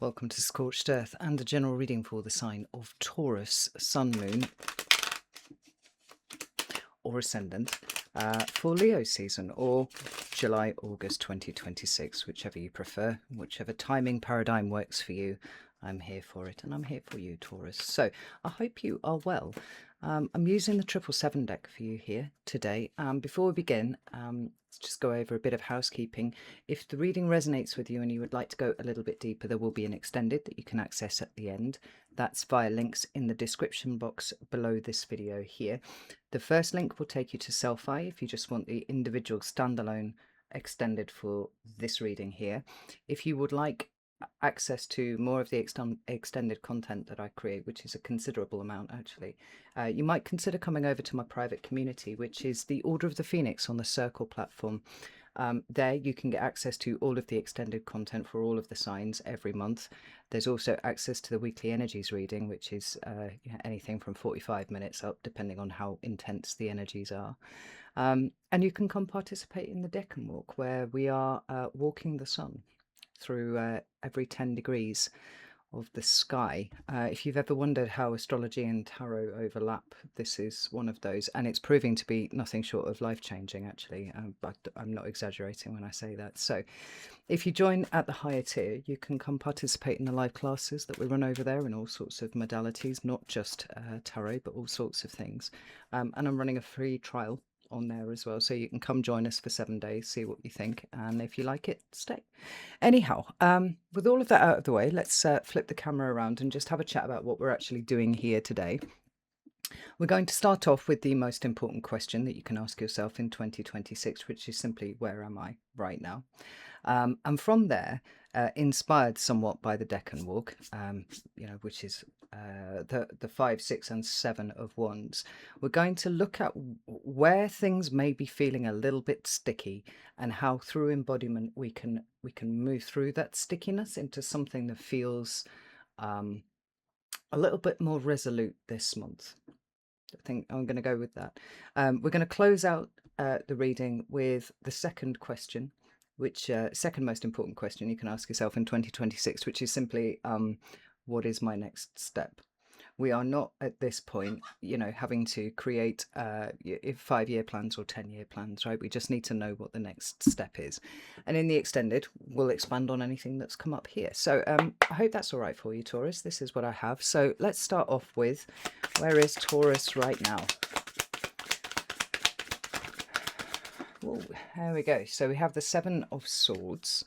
Welcome to Scorched Earth and a general reading for the sign of Taurus, Sun, Moon, or Ascendant for Leo season, or July, August 2026, whichever you prefer, whichever timing paradigm works for you. I'm here for it, and I'm here for you, Taurus. So I hope you are well. I'm using the 777 deck for you here today. Before we begin, let's just go over a bit of housekeeping. If the reading resonates with you and you would like to go a little bit deeper, there will be an extended that you can access at the end. That's via links in the description box below this video here. The first link will take you to Self-Eye if you just want the individual standalone extended for this reading here. If you would like access to more of the extended content that I create, which is a considerable amount actually, you might consider coming over to my private community, which is the Order of the Phoenix on the Circle platform. There you can get access to all of the extended content for all of the signs every month. There's also access to the weekly energies reading, which is anything from 45 minutes up, depending on how intense the energies are. And you can come participate in the Deccan Walk, where we are walking the sun through every 10 degrees of the sky. If you've ever wondered how astrology and tarot overlap, this is one of those, and it's proving to be nothing short of life-changing actually, but I'm not exaggerating when I say that. So if you join at the higher tier, you can come participate in the live classes that we run over there in all sorts of modalities, not just tarot, but all sorts of things. And I'm running a free trial on there as well, so you can come join us for 7 days, see what you think, and if you like it, stay. Anyhow, with all of that out of the way, let's flip the camera around and just have a chat about what we're actually doing here today. We're going to start off with the most important question that you can ask yourself in 2026, which is simply, where am I right now? And from there, inspired somewhat by the Deccan Walk, which is the 5, 6, and 7 of Wands, we're going to look at where things may be feeling a little bit sticky, and how through embodiment we can move through that stickiness into something that feels a little bit more resolute this month. I think I'm going to go with that. We're going to close out the reading with the second question, which second most important question you can ask yourself in 2026, which is simply, what is my next step? We are not at this point, having to create 5-year plans or 10-year plans, right? We just need to know what the next step is. And in the extended, we'll expand on anything that's come up here. So I hope that's all right for you, Taurus. This is what I have. So let's start off with, where is Taurus right now? Ooh, there we go. So we have the 7 of Swords.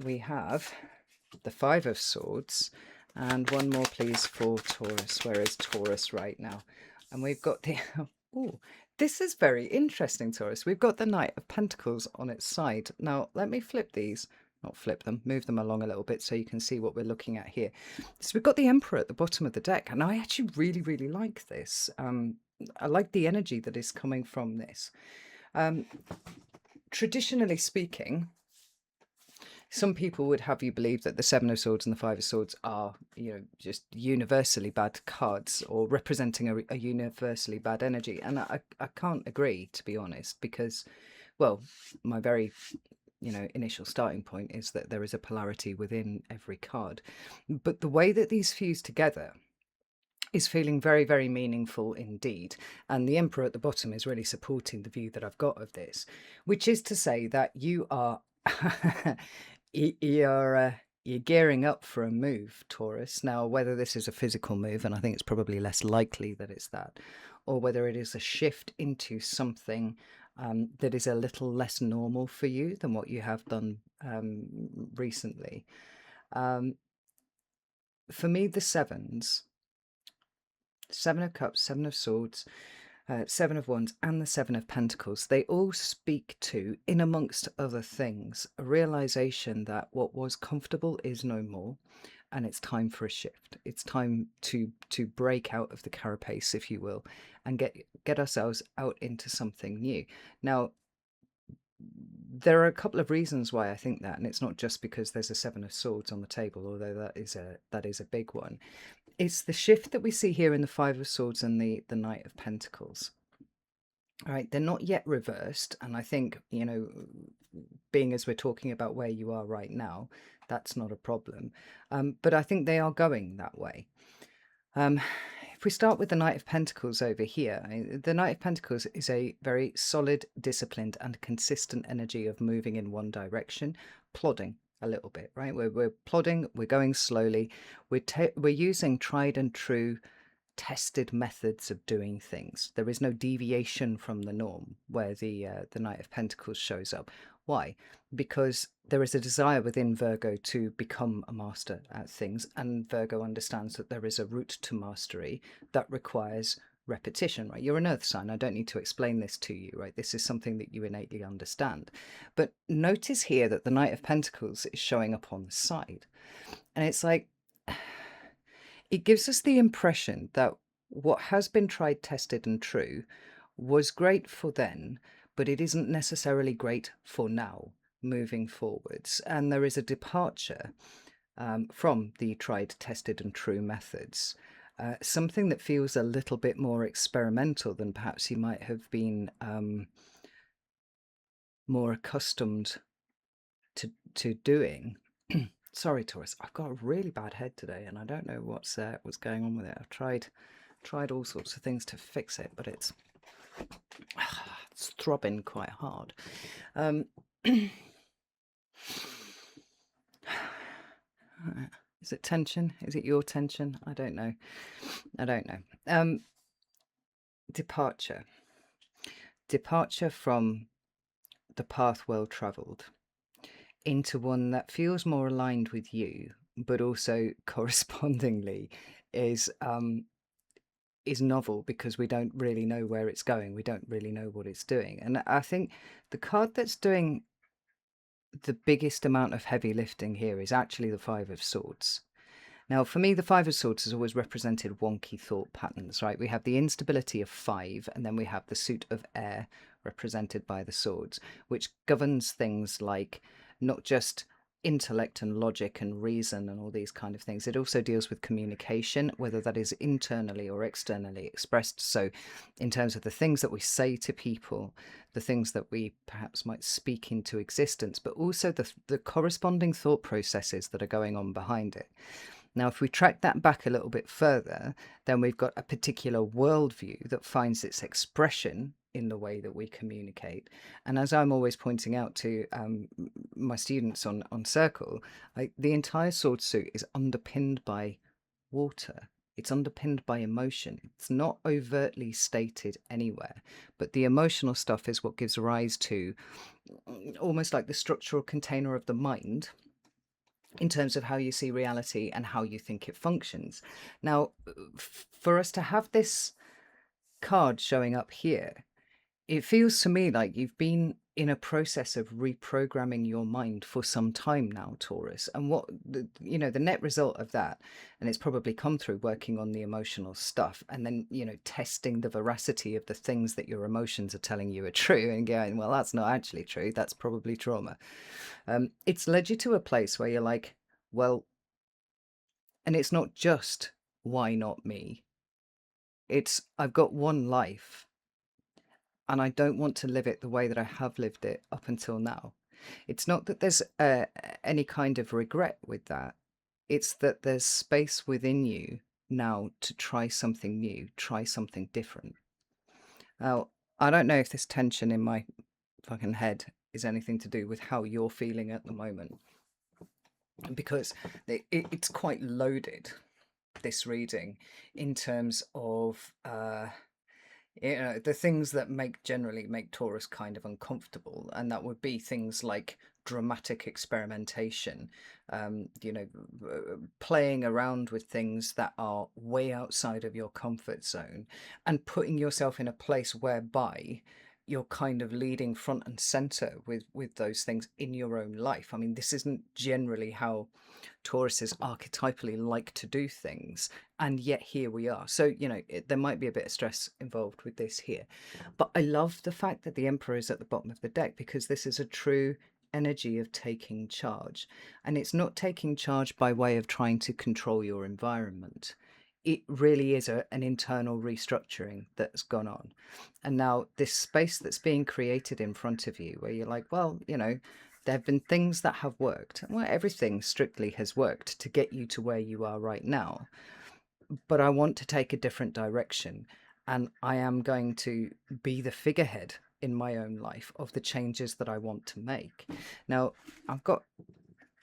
We have the 5 of Swords. And one more, please, for Taurus. Where is Taurus right now? And we've got the... Oh, this is very interesting, Taurus. We've got the Knight of Pentacles on its side. Now, let me flip these. Not flip them. Move them along a little bit so you can see what we're looking at here. So we've got the Emperor at the bottom of the deck. And I actually really, really like this. I like the energy that is coming from this. Traditionally speaking, some people would have you believe that the 7 of Swords and the 5 of Swords are, just universally bad cards, or representing a universally bad energy. And I can't agree, to be honest, because, well, my very, initial starting point is that there is a polarity within every card. But the way that these fuse together is feeling very, very meaningful indeed. And the Emperor at the bottom is really supporting the view that I've got of this, which is to say that you are... you're gearing up for a move, Taurus. Now, whether this is a physical move, and I think it's probably less likely that it's that, or whether it is a shift into something that is a little less normal for you than what you have done recently. For me, the 7s, 7 of Cups, 7 of Swords, 7 of Wands, and the 7 of Pentacles, they all speak to, in amongst other things, a realization that what was comfortable is no more, and it's time for a shift. It's time to break out of the carapace, if you will, and get ourselves out into something new. Now, there are a couple of reasons why I think that, and it's not just because there's a 7 of Swords on the table, although that is a big one. It's the shift that we see here in the 5 of Swords and the Knight of Pentacles. All right, they're not yet reversed, and I think, being as we're talking about where you are right now, That's not a problem. But I think they are going that way. If we start with the Knight of Pentacles over here, the Knight of Pentacles is a very solid, disciplined and consistent energy of moving in one direction, plodding a little bit, right? We're plodding, we're going slowly, we're using tried and true tested methods of doing things. There is no deviation from the norm where the Knight of Pentacles shows up. Why? Because there is a desire within Virgo to become a master at things, and Virgo understands that there is a route to mastery that requires repetition, right? You're an earth sign. I don't need to explain this to you, right? This is something that you innately understand. But notice here that the Knight of Pentacles is showing up on the side. And it's like, it gives us the impression that what has been tried, tested, and true was great for then, but it isn't necessarily great for now, moving forwards. And there is a departure from the tried, tested, and true methods. Something that feels a little bit more experimental than perhaps you might have been more accustomed to doing. Sorry, Taurus, I've got a really bad head today, and I don't know what's going on with it. I've tried all sorts of things to fix it, but it's throbbing quite hard. Is it tension? Is it your tension? I don't know. Departure from the path well traveled into one that feels more aligned with you, but also correspondingly is novel, because we don't really know where it's going. We don't really know what it's doing. And I think the card that's doing the biggest amount of heavy lifting here is actually the Five of Swords. Now, for me, the Five of Swords has always represented wonky thought patterns, right? We have the instability of 5, and then we have the suit of air represented by the swords, which governs things like not just intellect and logic and reason and all these kind of things. It also deals with communication, whether that is internally or externally expressed. So in terms of the things that we say to people, the things that we perhaps might speak into existence, but also the corresponding thought processes that are going on behind it. Now, if we track that back a little bit further, then we've got a particular worldview that finds its expression in the way that we communicate. And as I'm always pointing out to my students on Circle, the entire sword suit is underpinned by water. It's underpinned by emotion. It's not overtly stated anywhere, but the emotional stuff is what gives rise to almost like the structural container of the mind, in terms of how you see reality and how you think it functions. Now, for us to have this card showing up here, it feels to me like you've been in a process of reprogramming your mind for some time now, Taurus. And what the net result of that, and it's probably come through working on the emotional stuff, and then testing the veracity of the things that your emotions are telling you are true, and going, well, that's not actually true, that's probably trauma. It's led you to a place where you're like, well, and it's not just why not me, it's I've got one life and I don't want to live it the way that I have lived it up until now. It's not that there's any kind of regret with that. It's that there's space within you now to try something new, try something different. Now, I don't know if this tension in my fucking head is anything to do with how you're feeling at the moment, because it's quite loaded, this reading, in terms of the things that generally make Taurus kind of uncomfortable, and that would be things like dramatic experimentation, playing around with things that are way outside of your comfort zone, and putting yourself in a place whereby you're kind of leading front and center with those things in your own life. I mean, this isn't generally how Tauruses archetypally like to do things, and yet here we are. So there might be a bit of stress involved with this here, but I love the fact that the Emperor is at the bottom of the deck, because this is a true energy of taking charge, and it's not taking charge by way of trying to control your environment. It really is an internal restructuring that's gone on. And now this space that's being created in front of you, where you're like, well, There have been things that have worked. Well, everything strictly has worked to get you to where you are right now. But I want to take a different direction. And I am going to be the figurehead in my own life of the changes that I want to make. Now, I've got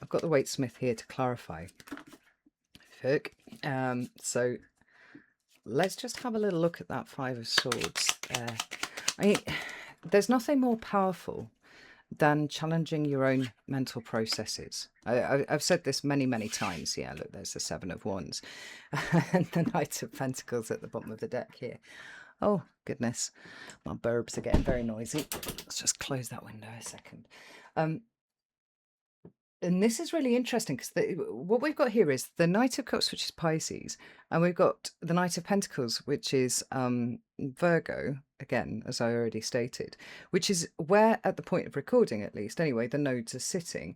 the Waitsmith here to clarify. So let's just have a little look at that Five of Swords. There's nothing more powerful than challenging your own mental processes. I've said this many times. Yeah, look, there's the Seven of Wands and the Knight of Pentacles at the bottom of the deck here. Oh, goodness. My burbs are getting very noisy. Let's just close that window a second. And this is really interesting because what we've got here is the Knight of Cups, which is Pisces, and we've got the Knight of Pentacles, which is Virgo, again, as I already stated, which is where, at the point of recording at least, anyway, the nodes are sitting,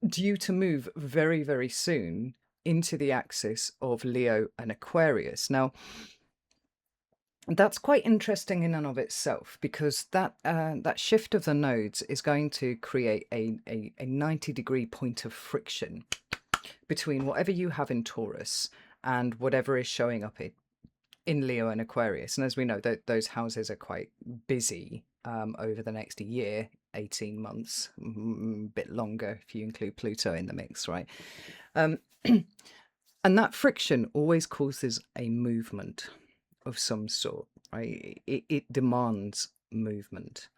due to move very soon into the axis of Leo and Aquarius. Now, that's quite interesting in and of itself, because that shift of the nodes is going to create a 90-degree point of friction between whatever you have in Taurus and whatever is showing up in Leo and Aquarius. And as we know, those houses are quite busy over the next year, 18 months, a bit longer if you include Pluto in the mix, right? And that friction always causes a movement of some sort, right? It demands movement.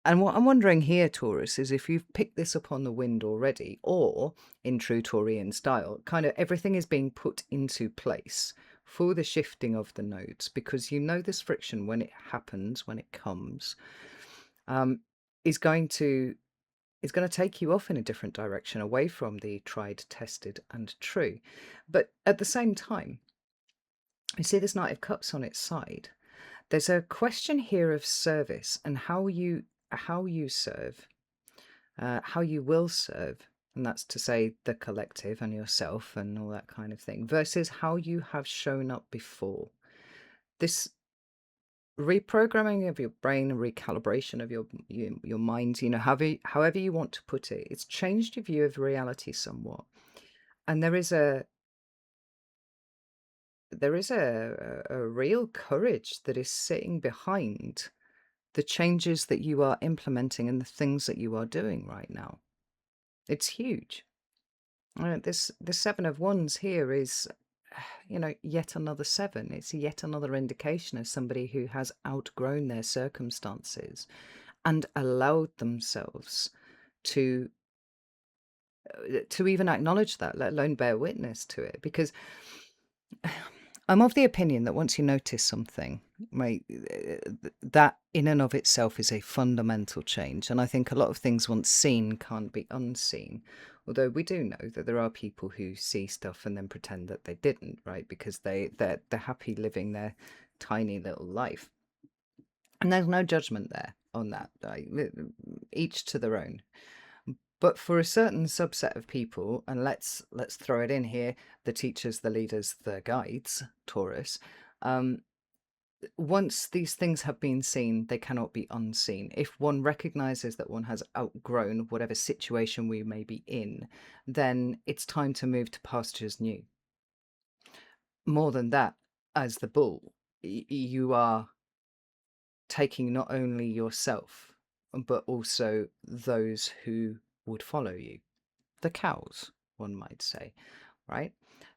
And what I'm wondering here, Taurus, is if you've picked this up on the wind already, or in true Taurian style, kind of everything is being put into place for the shifting of the nodes, because you know this friction, when it happens, when it comes, is going to take you off in a different direction, away from the tried, tested, and true. But at the same time, you see this Knight of Cups on its side. There's a question here of service and how you serve, how you will serve, and that's to say the collective and yourself and all that kind of thing, versus how you have shown up before. This reprogramming of your brain, recalibration of your mind, however you want to put it, it's changed your view of reality somewhat. And there is a real courage that is sitting behind the changes that you are implementing and the things that you are doing right now. It's huge. This Seven of Wands here is, yet another seven. It's yet another indication of somebody who has outgrown their circumstances and allowed themselves to even acknowledge that, let alone bear witness to it. Because I'm of the opinion that once you notice something, right, that in and of itself is a fundamental change. And I think a lot of things once seen can't be unseen. Although we do know that there are people who see stuff and then pretend that they didn't, right? Because they're happy living their tiny little life. And there's no judgment there on that. Right? Each to their own. But for a certain subset of people, and let's throw it in here, the teachers, the leaders, the guides, Taurus, once these things have been seen, they cannot be unseen. If one recognizes that one has outgrown whatever situation we may be in, then it's time to move to pastures new. More than that, as the bull, you are taking not only yourself, but also those who would follow you. The cows, one might say, right?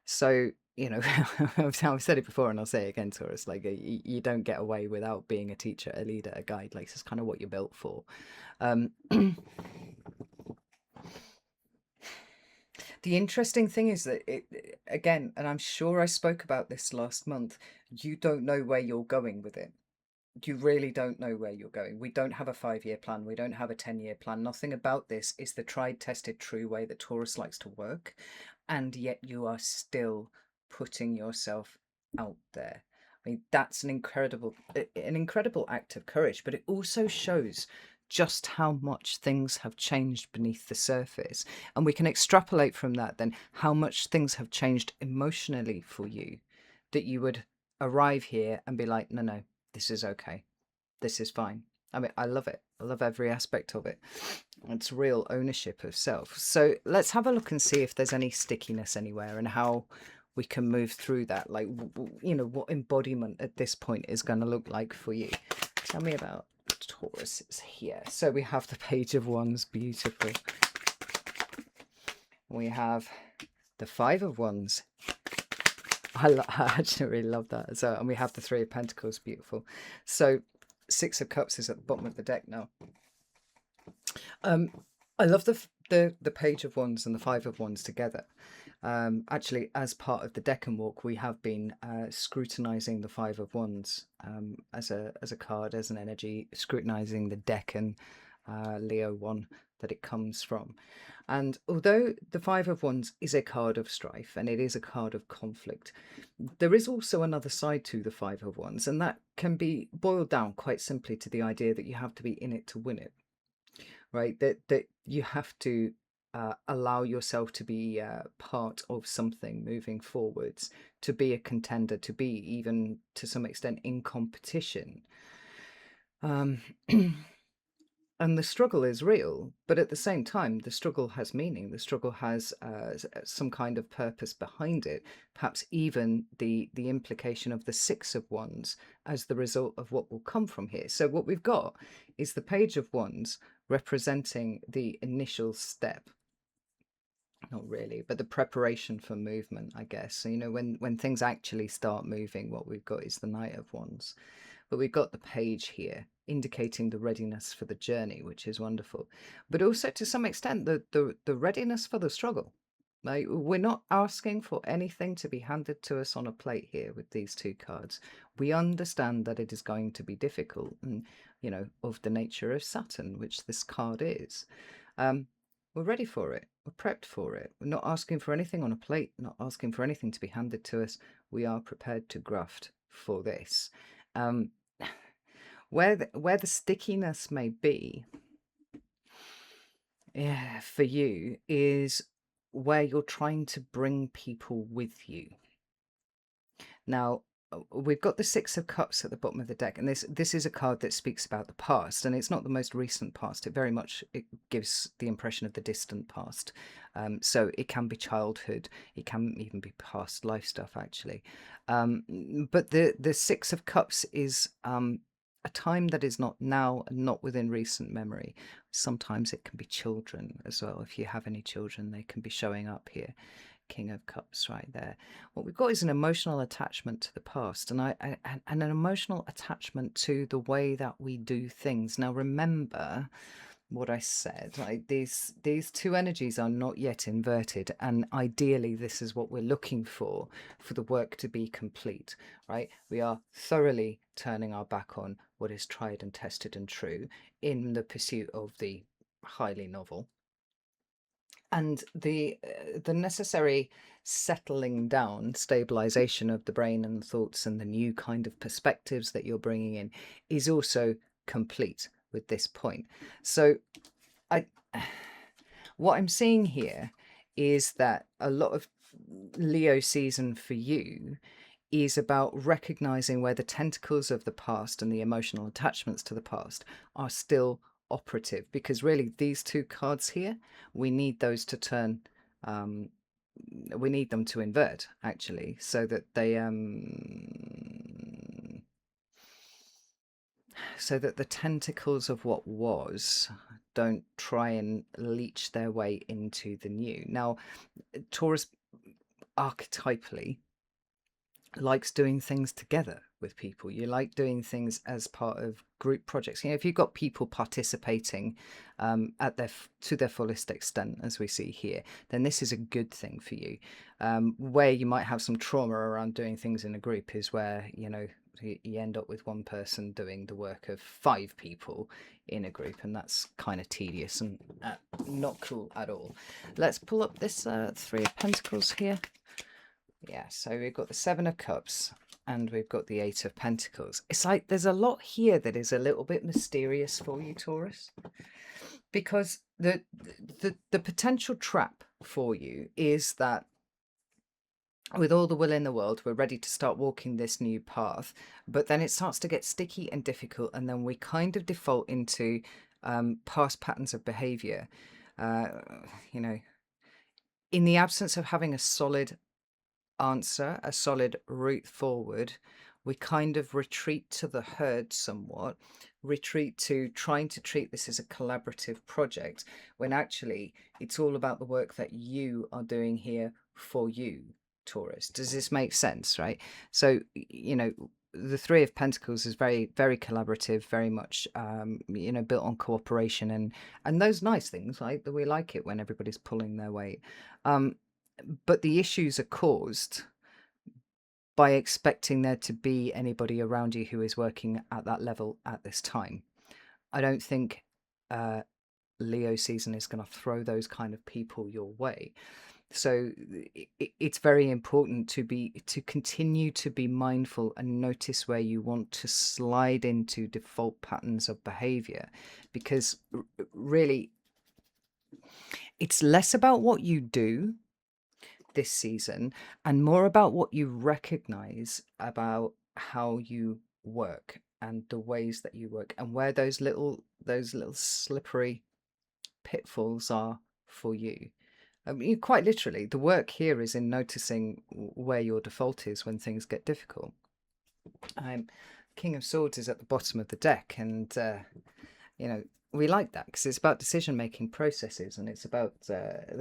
So, I've said it before and I'll say it again, Taurus, like you don't get away without being a teacher, a leader, a guide. Like, it's kind of what you're built for. The interesting thing is that again, and I'm sure I spoke about this last month, you don't know where you're going with it. You really don't know where you're going. We don't have a 5-year plan. We don't have a 10-year plan. Nothing about this is the tried, tested, true way that Taurus likes to work. And yet you are still putting yourself out there. I mean, that's an incredible act of courage, but it also shows just how much things have changed beneath the surface. And we can extrapolate from that then how much things have changed emotionally for you, that you would arrive here and be like, no, this is okay. This is fine. I mean, I love it. I love every aspect of it. It's real ownership of self. So let's have a look and see if there's any stickiness anywhere and how we can move through that. Like, what embodiment at this point is going to look like for you. Tell me about Tauruses here. So we have the Page of Wands, beautiful. We have the Five of Wands. I actually really love that. So, and we have the Three of Pentacles, beautiful. So Six of Cups is at the bottom of the deck now. I love the Page of Wands and the Five of Wands together. Actually, as part of the Deccan Walk, we have been scrutinizing the Five of Wands as a card, as an energy, scrutinizing the Deccan Leo one that it comes from. And although the Five of Wands is a card of strife and it is a card of conflict, there is also another side to the Five of Wands, and that can be boiled down quite simply to the idea that you have to be in it to win it, right? That you have to allow yourself to be part of something moving forwards, to be a contender, to be even to some extent in competition. And the struggle is real, but at the same time, the struggle has meaning. The struggle has some kind of purpose behind it, perhaps even the implication of the Six of Wands as the result of what will come from here. So what we've got is the Page of Wands representing the initial step. Not really, but the preparation for movement, I guess. So, when things actually start moving, what we've got is the Knight of Wands. But we've got the Page here, indicating the readiness for the journey, which is wonderful. But also, to some extent, the readiness for the struggle. Like, we're not asking for anything to be handed to us on a plate here with these two cards. We understand that it is going to be difficult and, of the nature of Saturn, which this card is. We're ready for it. We're prepped for it. We're not asking for anything on a plate, not asking for anything to be handed to us. We are prepared to graft for this. Where the stickiness may be, for you, is where you're trying to bring people with you. Now, we've got the Six of Cups at the bottom of the deck, and this is a card that speaks about the past, and it's not the most recent past. It gives the impression of the distant past. So it can be childhood, it can even be past life stuff, actually. But the Six of Cups is a time that is not now and not within recent memory. Sometimes it can be children as well. If you have any children, they can be showing up here. King of Cups right there. What we've got is an emotional attachment to the past, and an emotional attachment to the way that we do things. Now, remember what I said. Like, these two energies are not yet inverted, and ideally, this is what we're looking for the work to be complete. Right? We are thoroughly turning our back on what is tried and tested and true in the pursuit of the highly novel. And the necessary settling down, stabilization of the brain and the thoughts and the new kind of perspectives that you're bringing in is also complete with this point. So what I'm seeing here is that a lot of Leo season for you is about recognizing where the tentacles of the past and the emotional attachments to the past are still operative, because really these two cards here, we need those to turn, we need them to invert, actually, so that they so that the tentacles of what was don't try and leech their way into the new. Now, Taurus archetypally likes doing things together with people. You like doing things as part of group projects. If you've got people participating to their fullest extent, as we see here, then this is a good thing for you. Where you might have some trauma around doing things in a group is where, you end up with one person doing the work of 5 people in a group, and that's kind of tedious and not cool at all. Let's pull up this Three of Pentacles here. Yeah, so we've got the Seven of Cups and we've got the Eight of Pentacles. It's like there's a lot here that is a little bit mysterious for you, Taurus, because the potential trap for you is that with all the will in the world, we're ready to start walking this new path, but then it starts to get sticky and difficult, and then we kind of default into past patterns of behavior. Uh, you know, in the absence of having a solid answer, a solid route forward, we kind of retreat to the herd somewhat, retreat to trying to treat this as a collaborative project, when actually it's all about the work that you are doing here for you, Taurus. Does this make sense, right? So, the Three of Pentacles is very, very collaborative, very much, built on cooperation and those nice things, right? That we like it when everybody's pulling their weight. But the issues are caused by expecting there to be anybody around you who is working at that level at this time. I don't think Leo season is going to throw those kind of people your way. So it's very important to continue to be mindful and notice where you want to slide into default patterns of behavior, because really it's less about what you do this season and more about what you recognize about how you work and the ways that you work, and where those little slippery pitfalls are for you. I mean, quite literally, the work here is in noticing where your default is when things get difficult. King of Swords is at the bottom of the deck, and we like that because it's about decision-making processes, and it's about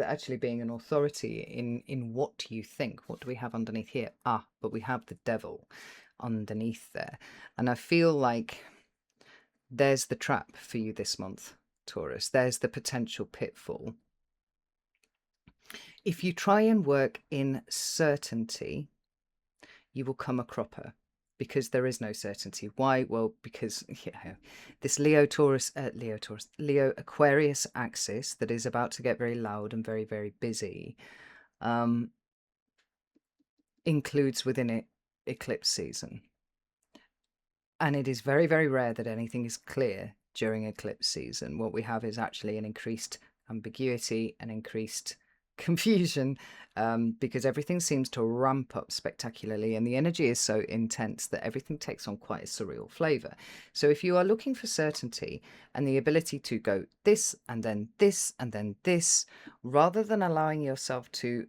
actually being an authority in what you think. What do we have underneath here? But we have the devil underneath there. And I feel like there's the trap for you this month, Taurus. There's the potential pitfall. If you try and work in certainty, you will come a cropper, because there is no certainty. Why? Well, because this Leo Aquarius axis that is about to get very loud and very, very busy includes within it eclipse season. And it is very, very rare that anything is clear during eclipse season. What we have is actually an increased ambiguity, an increased confusion, because everything seems to ramp up spectacularly, and the energy is so intense that everything takes on quite a surreal flavor. So if you are looking for certainty and the ability to go this and then this and then this, rather than allowing yourself to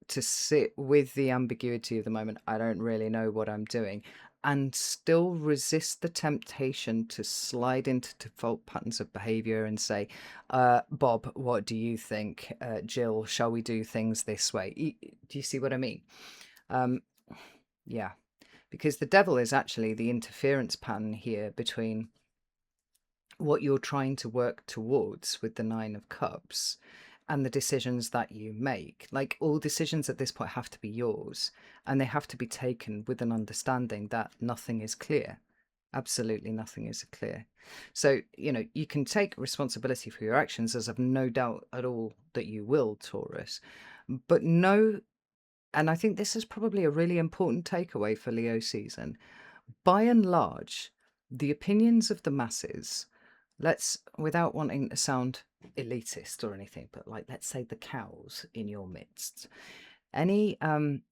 sit with the ambiguity of the moment, I don't really know what I'm doing, and still resist the temptation to slide into default patterns of behavior and say, Bob, what do you think? Jill, shall we do things this way? Do you see what I mean? Yeah, because the devil is actually the interference pattern here between what you're trying to work towards with the Nine of Cups and the decisions that you make. Like, all decisions at this point have to be yours, and they have to be taken with an understanding that nothing is clear. Absolutely nothing is clear. So, you can take responsibility for your actions, as I've no doubt at all that you will, Taurus. But no, and I think this is probably a really important takeaway for Leo season. By and large, the opinions of the masses, without wanting to sound elitist or anything, but let's say the cows in your midst, any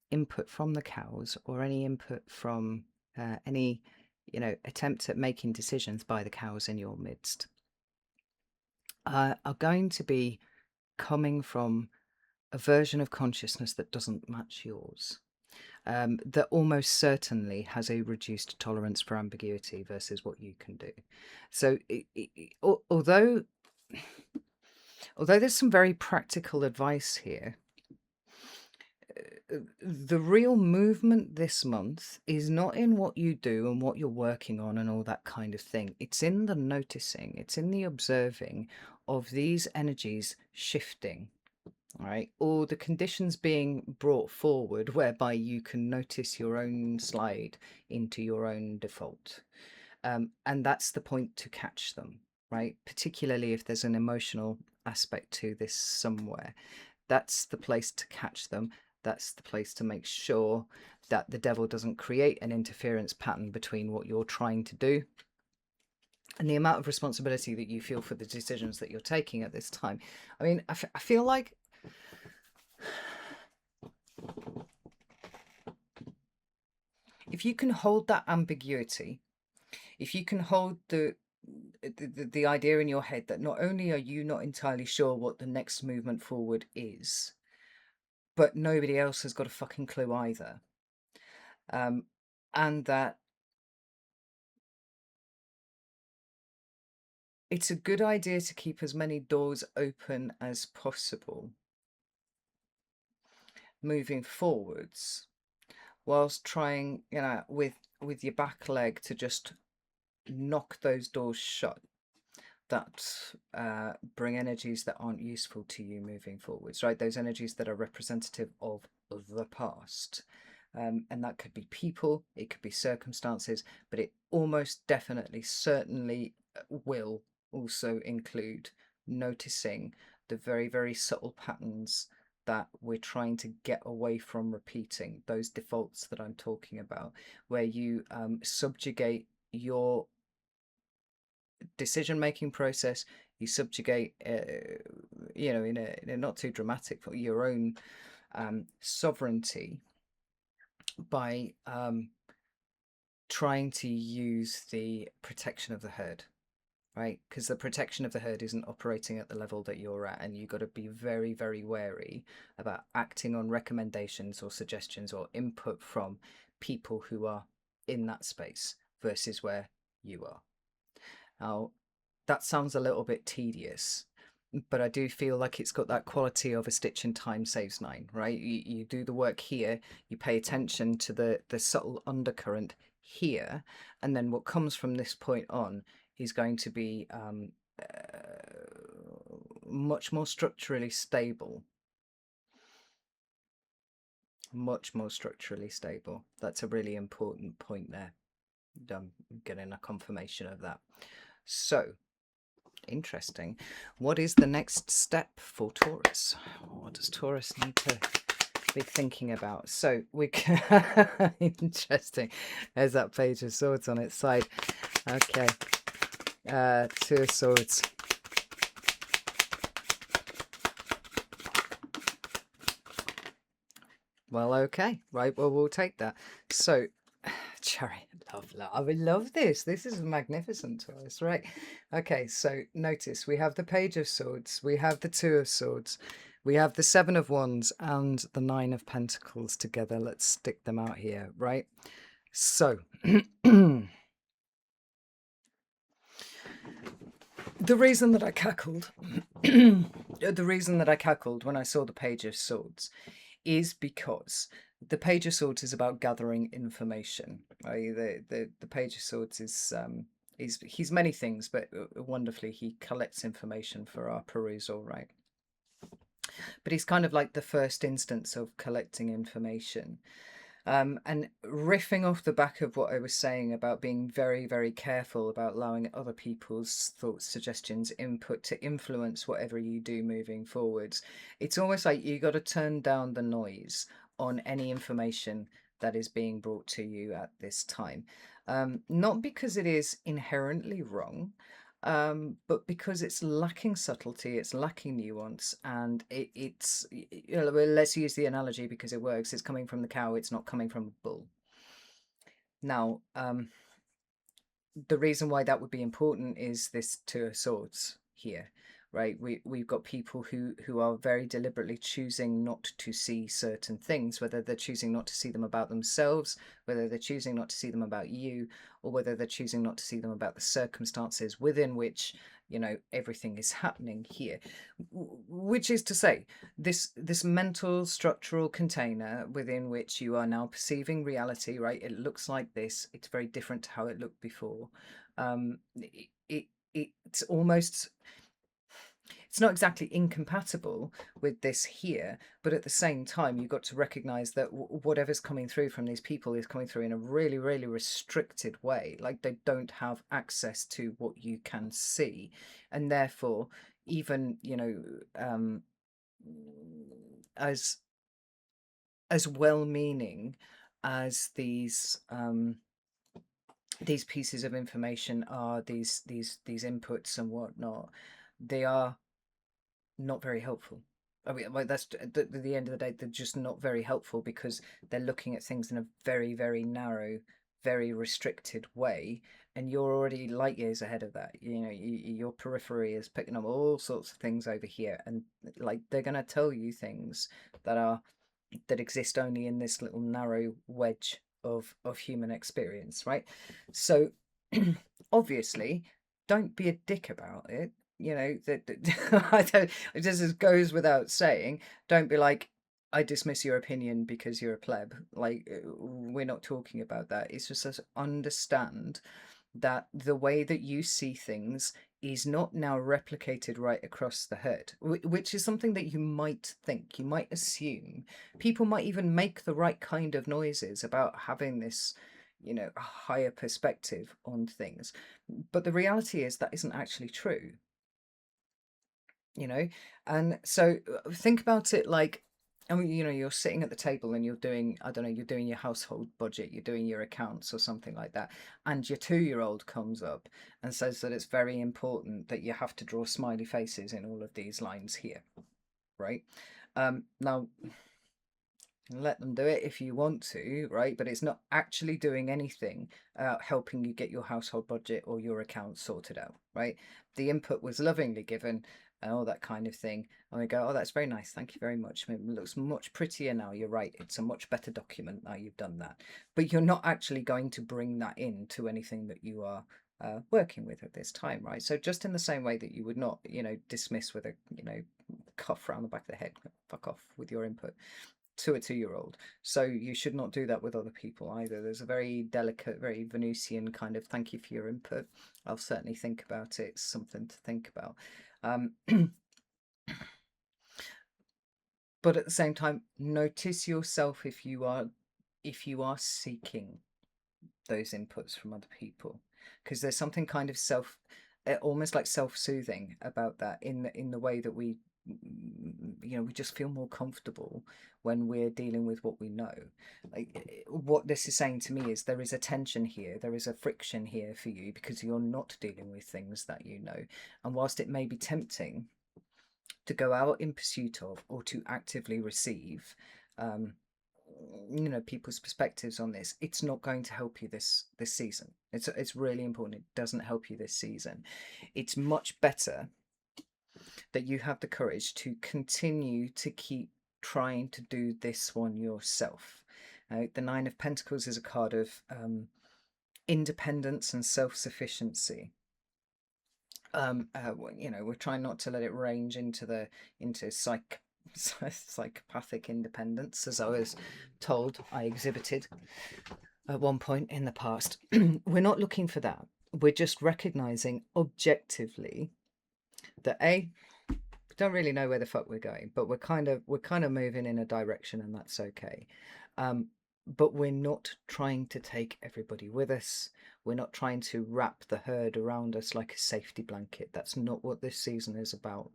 input from the cows, or any input from any attempt at making decisions by the cows in your midst, are going to be coming from a version of consciousness that doesn't match yours. That almost certainly has a reduced tolerance for ambiguity versus what you can do. So although there's some very practical advice here, the real movement this month is not in what you do and what you're working on and all that kind of thing. It's in the noticing, it's in the observing of these energies shifting. All right, or the conditions being brought forward whereby you can notice your own slide into your own default. And that's the point, to catch them, right? Particularly if there's an emotional aspect to this somewhere. That's the place to catch them. That's the place to make sure that the devil doesn't create an interference pattern between what you're trying to do and the amount of responsibility that you feel for the decisions that you're taking at this time. I mean, I feel like if you can hold that ambiguity, if you can hold the idea in your head that not only are you not entirely sure what the next movement forward is, but nobody else has got a fucking clue either, and that it's a good idea to keep as many doors open as possible moving forwards, whilst trying, with your back leg to just knock those doors shut that bring energies that aren't useful to you moving forwards, right? Those energies that are representative of the past. And that could be people, it could be circumstances, but it almost definitely, certainly will also include noticing the very, very subtle patterns that we're trying to get away from repeating, those defaults that I'm talking about, where you subjugate your decision-making process, you subjugate, in a not too dramatic, your own sovereignty by trying to use the protection of the herd, right? Because the protection of the herd isn't operating at the level that you're at, and you've got to be very, very wary about acting on recommendations or suggestions or input from people who are in that space versus where you are. Now, that sounds a little bit tedious, but I do feel like it's got that quality of a stitch in time saves nine, right? You do the work here, you pay attention to the subtle undercurrent here, and then what comes from this point on is going to be much more structurally stable. Much more structurally stable. That's a really important point there. I'm getting a confirmation of that. So, interesting. What is the next step for Taurus? What does Taurus need to be thinking about? So we can interesting. There's that Page of Swords on its side. Okay. Two of Swords. Well, okay. Right, well, we'll take that. So, Cherry, I would love this. This is magnificent to us, right? Okay, so notice we have the Page of Swords, we have the Two of Swords, we have the Seven of Wands, and the Nine of Pentacles together. Let's stick them out here, right? So, the reason that I cackled, the reason that I cackled when I saw the Page of Swords is because the Page of Swords is about gathering information. The Page of Swords is he's many things, but wonderfully he collects information for our perusal, right? But he's kind of like the first instance of collecting information. And riffing off the back of what I was saying about being very, very careful about allowing other people's thoughts, suggestions, input to influence whatever you do moving forwards, it's almost like you got to turn down the noise on any information that is being brought to you at this time. Not because it is inherently wrong, but because it's lacking subtlety, it's lacking nuance, and it's let's use the analogy because it works. It's coming from the cow, it's not coming from the bull. Now, the reason why that would be important is this Two of Swords here, right? We've got people who are very deliberately choosing not to see certain things, whether they're choosing not to see them about themselves, whether they're choosing not to see them about you, or whether they're choosing not to see them about the circumstances within which everything is happening here. Which is to say, this mental structural container within which you are now perceiving reality, right? It looks like this. It's very different to how it looked before. It's almost, it's not exactly incompatible with this here, but at the same time, you've got to recognize that whatever's coming through from these people is coming through in a really, really restricted way. Like they don't have access to what you can see, and therefore, even as well-meaning as these pieces of information are, these inputs and whatnot, they are not very helpful. I mean, like that's at the end of the day, they're just not very helpful because they're looking at things in a very, very narrow, very restricted way, and you're already light years ahead of that. You know, your periphery is picking up all sorts of things over here, and like they're gonna tell you things that are that exist only in this little narrow wedge of human experience, right? So obviously, don't be a dick about it. You know that I don't. It just goes without saying. Don't be like, I dismiss your opinion because you're a pleb. Like we're not talking about that. It's just to understand that the way that you see things is not now replicated right across the herd, which is something that you might think, you might assume. People might even make the right kind of noises about having this, you know, higher perspective on things. But the reality is that isn't actually true, you know? And so think about it like, I mean, you know, you're sitting at the table and you're doing, I don't know, you're doing your household budget, you're doing your accounts or something like that. And your 2-year-old comes up and says that it's very important that you have to draw smiley faces in all of these lines here, right? Now, let them do it if you want to, right? But it's not actually doing anything helping you get your household budget or your account sorted out, right? The input was lovingly given and all that kind of thing. And we go, oh, that's very nice. Thank you very much. It looks much prettier now. You're right. It's a much better document now you've done that. But you're not actually going to bring that into anything that you are working with at this time, right? So just in the same way that you would not, you know, dismiss with a, you know, cuff around the back of the head, fuck off with your input to a 2-year-old. So you should not do that with other people either. There's a very delicate, very Venusian kind of thank you for your input. I'll certainly think about it. It's something to think about. But at the same time, notice yourself if you are seeking those inputs from other people, because there's something kind of almost like self-soothing about that in the way that we, you know, we just feel more comfortable when we're dealing with what we know. Like what this is saying to me is there is a tension here, there is a friction here for you because you're not dealing with things that you know. And whilst it may be tempting to go out in pursuit of or to actively receive um, you know, people's perspectives on this, it's not going to help you this season. It's really important. It doesn't help you this season. It's much better that you have the courage to continue to keep trying to do this one yourself. The Nine of Pentacles is a card of independence and self-sufficiency. You know, we're trying not to let it range into psychopathic independence, as I was told I exhibited at one point in the past. We're not looking for that. We're just recognizing objectively that we don't really know where the fuck we're going, but we're kind of moving in a direction, and that's okay. But we're not trying to take everybody with us. We're not trying to wrap the herd around us like a safety blanket. That's not what this season is about.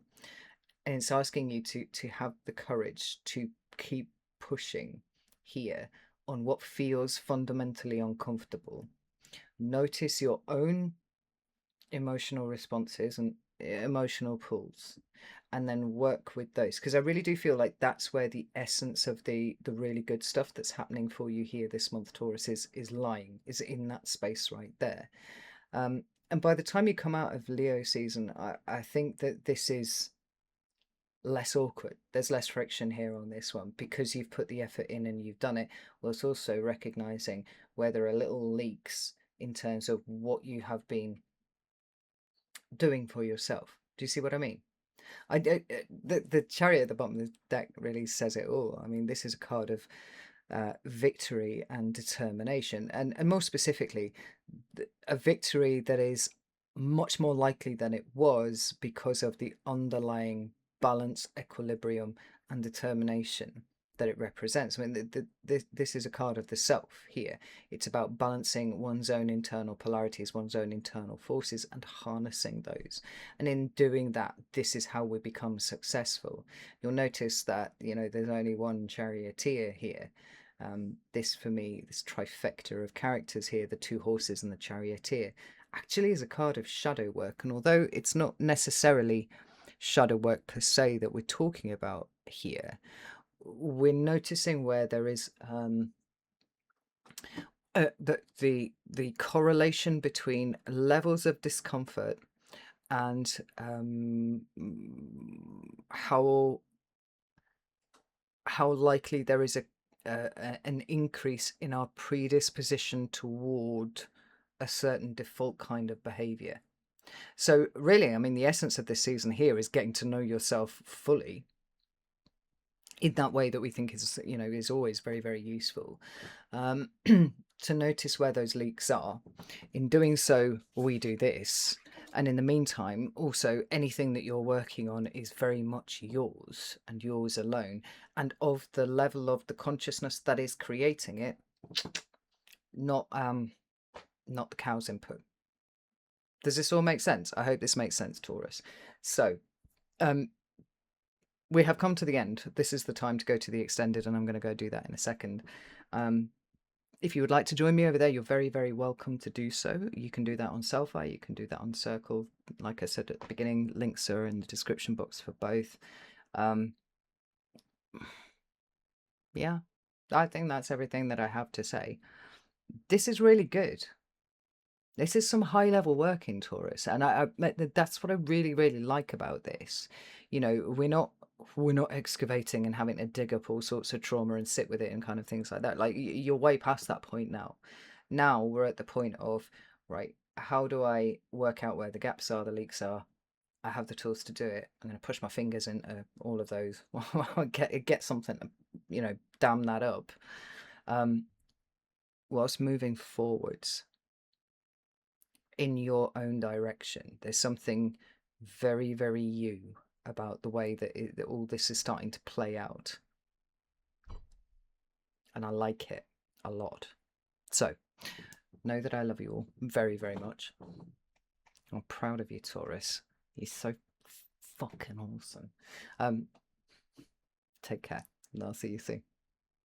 And it's asking you to have the courage to keep pushing here on what feels fundamentally uncomfortable. Notice your own emotional responses and emotional pulls, and then work with those, because I really do feel like that's where the essence of the really good stuff that's happening for you here this month, Taurus, is lying, is in that space right there. And by the time you come out of Leo season, I think that this is less awkward. There's less friction here on this one because you've put the effort in and you've done it. Well, it's also recognizing where there are little leaks in terms of what you have been doing for yourself. Do you see what I mean? The chariot at the bottom of the deck really says it all. I mean, this is a card of victory and determination, and more specifically, a victory that is much more likely than it was because of the underlying balance, equilibrium, and determination that it represents. I mean, this is a card of the self here. It's about balancing one's own internal polarities, one's own internal forces, and harnessing those. And in doing that, this is how we become successful. You'll notice that, you know, there's only one charioteer here. This, for me, this trifecta of characters here, the two horses and the charioteer, actually is a card of shadow work. And although it's not necessarily shadow work per se that we're talking about here, we're noticing where there is the correlation between levels of discomfort and how likely there is an increase in our predisposition toward a certain default kind of behavior. So really, I mean, the essence of this season here is getting to know yourself fully in that way that we think is, you know, is always very, very useful. To notice where those leaks are. In doing so, we do this. And in the meantime, also, anything that you're working on is very much yours and yours alone. And of the level of the consciousness that is creating it, not the cow's input. Does this all make sense? I hope this makes sense, Taurus. So, we have come to the end. This is the time to go to the extended, and I'm going to go do that in a second. If you would like to join me over there, you're very, very welcome to do so. You can do that on Selfie, you can do that on Circle. Like I said at the beginning, links are in the description box for both. Yeah, I think that's everything that I have to say. This is really good. This is some high-level work in Taurus, and that's what I really, really like about this. You know, we're not excavating and having to dig up all sorts of trauma and sit with it and kind of things like that. Like, you're way past that point now. Now we're at the point of, right, how do I work out where the gaps are, the leaks are? I have the tools to do it. I'm going to push my fingers into all of those. get something to, you know, dam that up. Whilst moving forwards in your own direction. There's something very, very you about the way that all this is starting to play out. And I like it a lot. So, know that I love you all very, very much. I'm proud of you, Taurus. You're so fucking awesome. Take care, and I'll see you soon.